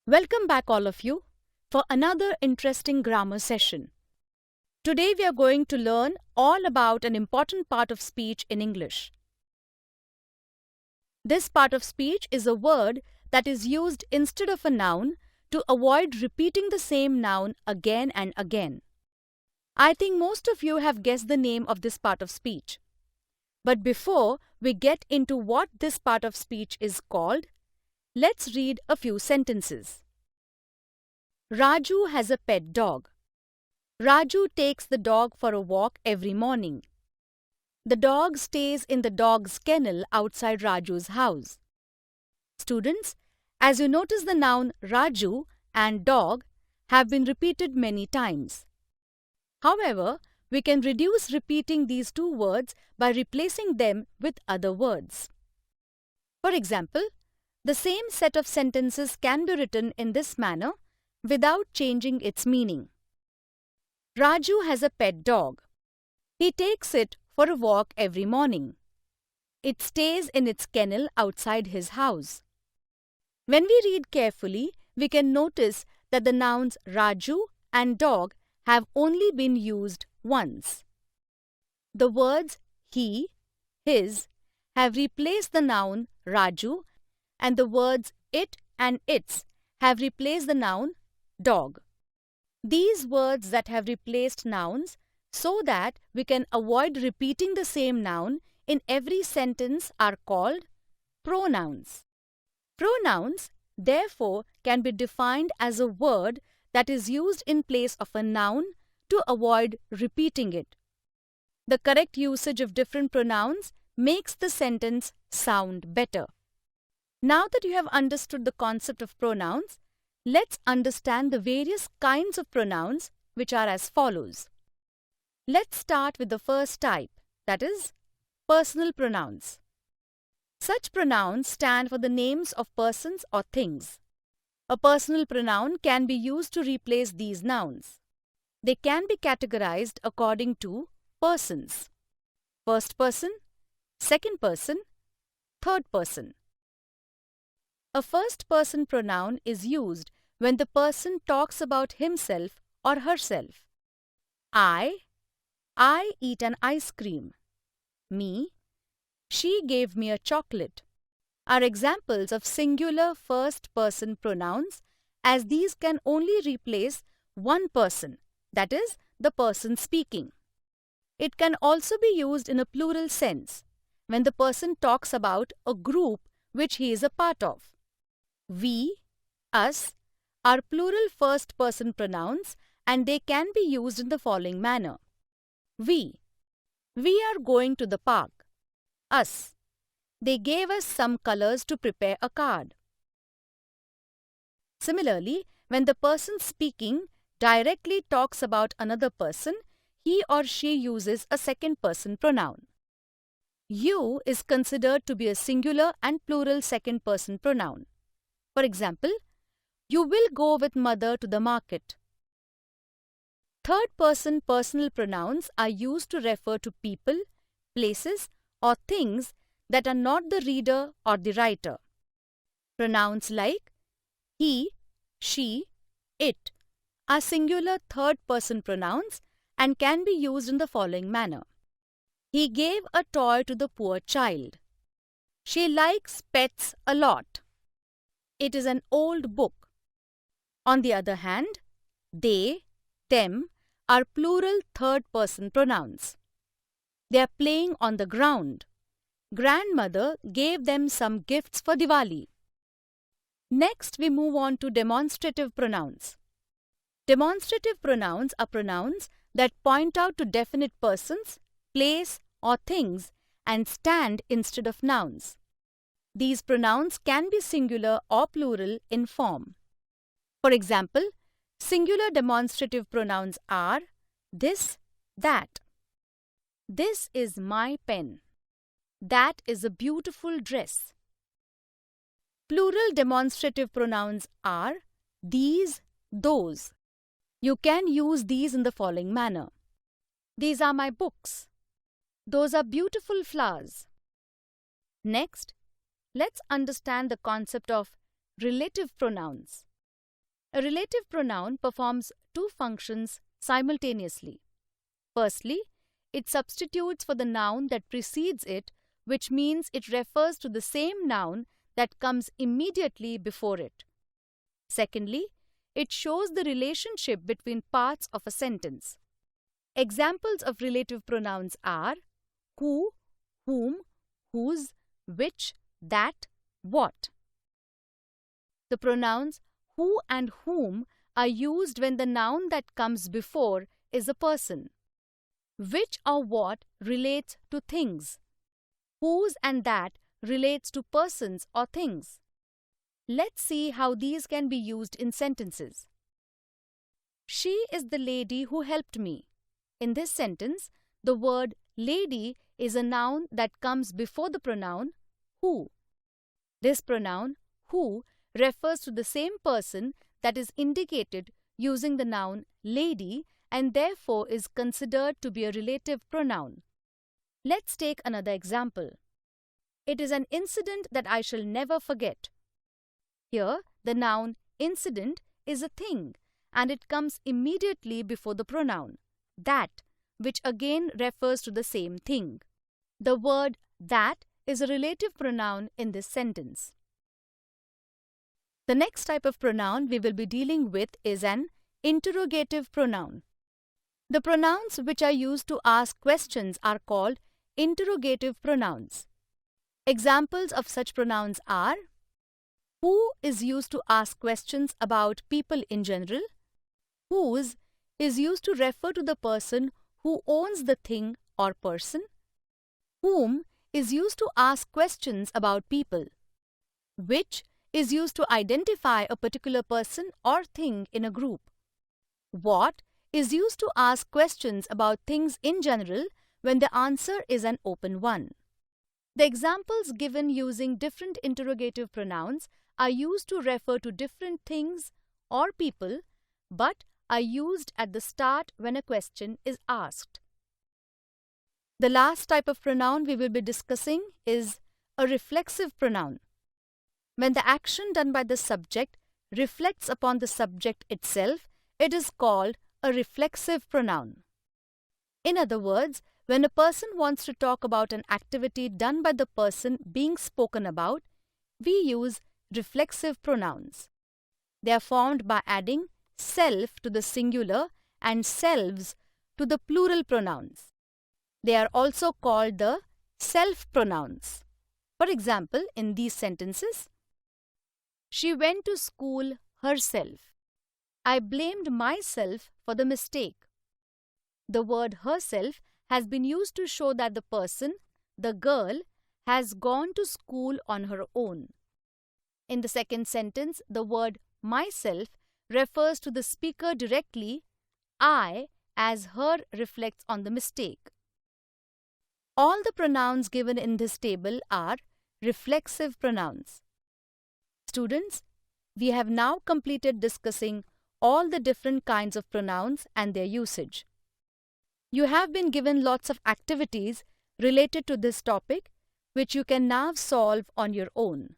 Welcome back all of you for another interesting grammar session. Today we are going to learn all about an important part of speech in English. This part of speech is a word that is used instead of a noun to avoid repeating the same noun again and again. I think most of you have guessed the name of this part of speech. But before we get into what this part of speech is called, let's read a few sentences. Raju has a pet dog. Raju takes the dog for a walk every morning. The dog stays in the dog's kennel outside Raju's house. Students, as you notice, the noun Raju and dog have been repeated many times. However, we can reduce repeating these two words by replacing them with other words. For example, the same set of sentences can be written in this manner without changing its meaning. Raju has a pet dog. He takes it for a walk every morning. It stays in its kennel outside his house. When we read carefully, we can notice that the nouns Raju and dog have only been used once. The words he, his have replaced the noun Raju, and the words it and its have replaced the noun dog. These words that have replaced nouns so that we can avoid repeating the same noun in every sentence are called pronouns. Pronouns, therefore, can be defined as a word that is used in place of a noun to avoid repeating it. The correct usage of different pronouns makes the sentence sound better. Now that you have understood the concept of pronouns, let's understand the various kinds of pronouns, which are as follows. Let's start with the first type, that is, personal pronouns. Such pronouns stand for the names of persons or things. A personal pronoun can be used to replace these nouns. They can be categorized according to persons: first person, second person, third person. A first-person pronoun is used when the person talks about himself or herself. I eat an ice cream. Me, she gave me a chocolate are examples of singular first-person pronouns, as these can only replace one person, that is, the person speaking. It can also be used in a plural sense when the person talks about a group which he is a part of. We, us, are plural first-person pronouns, and they can be used in the following manner. We are going to the park. Us, they gave us some colors to prepare a card. Similarly, when the person speaking directly talks about another person, he or she uses a second-person pronoun. You is considered to be a singular and plural second-person pronoun. For example, you will go with mother to the market. Third-person personal pronouns are used to refer to people, places, or things that are not the reader or the writer. Pronouns like he, she, it are singular third-person pronouns and can be used in the following manner. He gave a toy to the poor child. She likes pets a lot. It is an old book. On the other hand, they, them are plural third-person pronouns. They are playing on the ground. Grandmother gave them some gifts for Diwali. Next, we move on to demonstrative pronouns. Demonstrative pronouns are pronouns that point out to definite persons, place, or things and stand instead of nouns. These pronouns can be singular or plural in form. For example, singular demonstrative pronouns are this, that. This is my pen. That is a beautiful dress. Plural demonstrative pronouns are these, those. You can use these in the following manner. These are my books. Those are beautiful flowers. Next, let's understand the concept of relative pronouns. A relative pronoun performs two functions simultaneously. Firstly, it substitutes for the noun that precedes it, which means it refers to the same noun that comes immediately before it. Secondly, it shows the relationship between parts of a sentence. Examples of relative pronouns are who, whom, whose, which, that, what. The pronouns who and whom are used when the noun that comes before is a person. Which or what relates to things. Whose and that relates to persons or things. Let's see how these can be used in sentences. She is the lady who helped me. In this sentence, the word lady is a noun that comes before the pronoun who. This pronoun who refers to the same person that is indicated using the noun lady and therefore is considered to be a relative pronoun. Let's take another example. It is an incident that I shall never forget. Here, the noun incident is a thing and it comes immediately before the pronoun that, which again refers to the same thing. The word that is a relative pronoun in this sentence. The next type of pronoun we will be dealing with is an interrogative pronoun. The pronouns which are used to ask questions are called interrogative pronouns. Examples of such pronouns are who is used to ask questions about people in general. Whose is used to refer to the person who owns the thing or person. Whom is used to ask questions about people. Which is used to identify a particular person or thing in a group. What is used to ask questions about things in general when the answer is an open one. The examples given using different interrogative pronouns are used to refer to different things or people, but are used at the start when a question is asked. The last type of pronoun we will be discussing is a reflexive pronoun. When the action done by the subject reflects upon the subject itself, it is called a reflexive pronoun. In other words, when a person wants to talk about an activity done by the person being spoken about, we use reflexive pronouns. They are formed by adding self to the singular and selves to the plural pronouns. They are also called the self pronouns. For example, in these sentences, she went to school herself. I blamed myself for the mistake. The word herself has been used to show that the person, the girl, has gone to school on her own. In the second sentence, the word myself refers to the speaker directly. I as her reflects on the mistake. All the pronouns given in this table are reflexive pronouns. Students, we have now completed discussing all the different kinds of pronouns and their usage. You have been given lots of activities related to this topic, which you can now solve on your own.